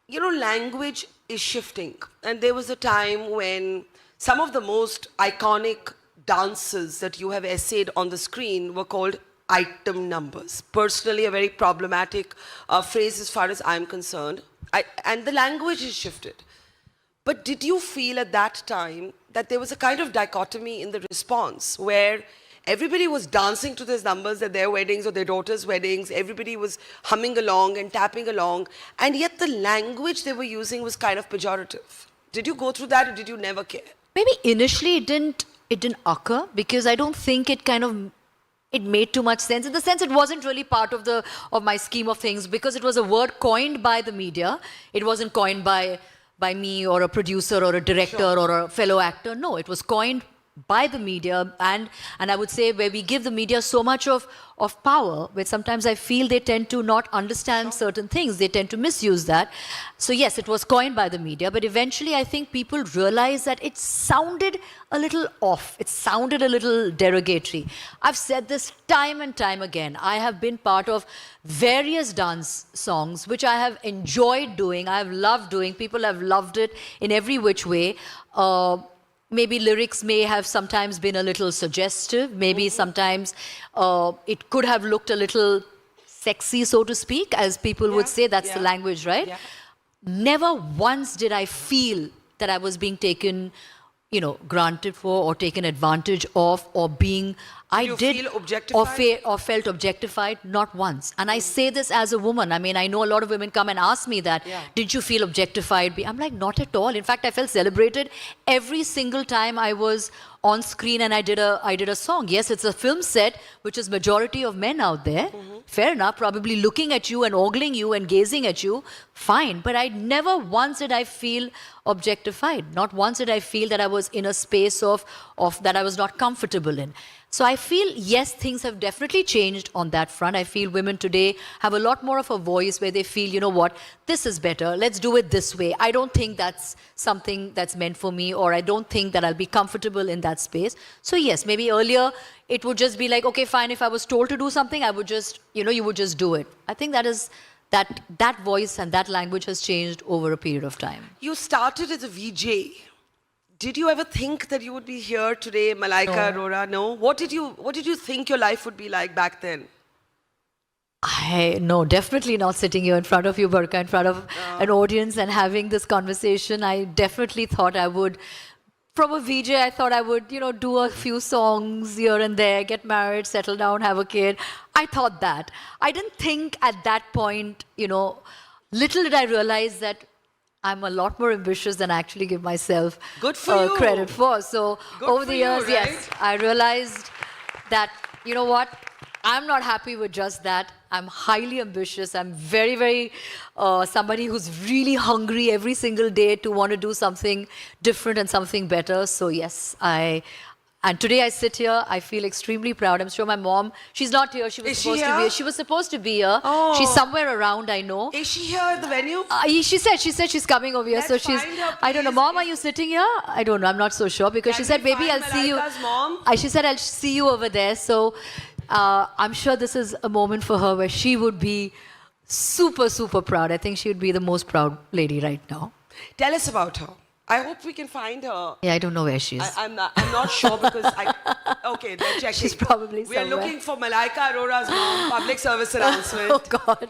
language is shifting. And there was a time when some of the most iconic dances that you have essayed on the screen were called item numbers. Personally, a very problematic phrase as far as I'm concerned. And the language has shifted. But did you feel at that time that there was a kind of dichotomy in the response where everybody was dancing to these numbers at their weddings or their daughters' weddings, everybody was humming along and tapping along, and yet the language they were using was kind of pejorative? Did you go through that or did you never care? Maybe initially it didn't occur because I don't think it made too much sense. In the sense, it wasn't really part of my scheme of things because it was a word coined by the media. It wasn't coined by me or a producer or a director Sure. or a fellow actor. No, it was coined by the media, and I would say where we give the media so much of power, where sometimes I feel they tend to not understand certain things, they tend to misuse that. So yes, it was coined by the media, but eventually I think people realized that it sounded a little off, it sounded a little derogatory. I've said this time and time again. I have been part of various dance songs which I have enjoyed doing, I have loved doing, people have loved it in every which way. Maybe lyrics may have sometimes been a little suggestive. Maybe sometimes it could have looked a little sexy, so to speak, as people would say. That's the language, right? Yeah. Never once did I feel that I was being taken, granted for or taken advantage of or being... You feel objectified? Or felt objectified, not once. And I say this as a woman. I mean, I know a lot of women come and ask me that, did you feel objectified? I'm like, not at all. In fact, I felt celebrated every single time I was on screen and I did a song. Yes, it's a film set, which is majority of men out there. Fair enough, probably looking at you and ogling you and gazing at you, fine. But I never once did I feel objectified. Not once did I feel that I was in a space of that I was not comfortable in. So I feel, yes, things have definitely changed on that front. I feel women today have a lot more of a voice where they feel, you know what, this is better, let's do it this way. I don't think that's something that's meant for me, or I don't think that I'll be comfortable in that space. So yes, maybe earlier it would just be like, okay, fine, if I was told to do something, I would just, you would just do it. I think that voice and that language has changed over a period of time. You started as a VJ. Did you ever think that you would be here today, Malaika Arora? No. What did you think your life would be like back then? No, definitely not sitting here in front of you, Barkha, in front of an audience and having this conversation. I definitely thought I would, from a VJ, I thought I would, do a few songs here and there, get married, settle down, have a kid. I thought that. I didn't think at that point, little did I realize that I'm a lot more ambitious than I actually give myself credit for. So over the years, right? yes, I realized that, you know what, I'm not happy with just that. I'm highly ambitious. I'm very, very somebody who's really hungry every single day to want to do something different and something better. So yes, and today I sit here, I feel extremely proud. I'm sure my mom, she's not here. She was supposed to be here. She was supposed to be here. Oh. She's somewhere around, I know. Is she here at the venue? She said she's coming over here. Let's so she's, find her, I don't know. please. Mom, are you sitting here? I don't know. I'm not so sure because Can she said, we baby, I'll find see you. Malaika's mom? She said, I'll see you over there. So I'm sure this is a moment for her where she would be super, super proud. I think she would be the most proud lady right now. Tell us about her. I hope we can find her. Yeah, I don't know where she is. I'm not sure because okay, they're checking. She's probably We are somewhere. looking for Malaika Arora's mom, public service announcement. Oh, God.